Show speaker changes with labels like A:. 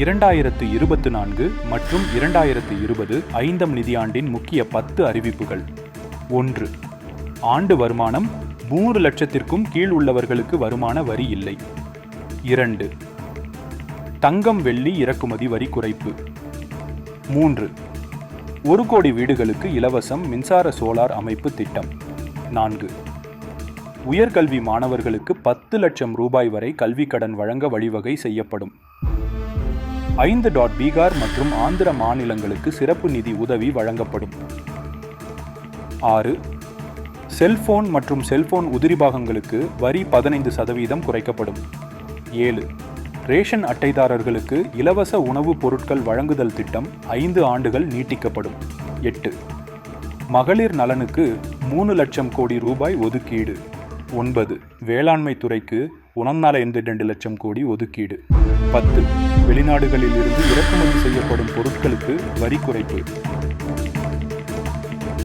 A: 2024 மற்றும் 2020 ஐந்தாம் நிதியாண்டின் முக்கிய 10 அறிவிப்புகள். 1. ஆண்டு வருமானம் 3 லட்சத்திற்கும் கீழ் உள்ளவர்களுக்கு வருமான வரி இல்லை. 2. தங்கம் வெள்ளி இறக்குமதி வரி குறைப்பு. 3. 1 கோடி வீடுகளுக்கு இலவசம் மின்சார சோலார் அமைப்பு திட்டம். 4. உயர்கல்வி மாணவர்களுக்கு 10 லட்சம் ரூபாய் வரை கல்விக் கடன் வழங்க வழிவகை செய்யப்படும். 5. பீகார் மற்றும் ஆந்திர மாநிலங்களுக்கு சிறப்பு நிதி உதவி வழங்கப்படும். 6. செல்போன் மற்றும் செல்போன் உதிரி பாகங்களுக்கு வரி 15% குறைக்கப்படும். 7. ரேஷன் அட்டைதாரர்களுக்கு இலவச உணவுப் பொருட்கள் வழங்குதல் திட்டம் 5 ஆண்டுகள் நீட்டிக்கப்படும். 8. மகளிர் நலனுக்கு 3 லட்சம் கோடி ரூபாய் ஒதுக்கீடு. 9. வேளாண்மை துறைக்கு 1.2 லட்சம் கோடி ஒதுக்கீடு. 10. வெளிநாடுகளில் இருந்து இறக்குமதி செய்யப்படும் பொருட்களுக்கு வரி குறைப்பு.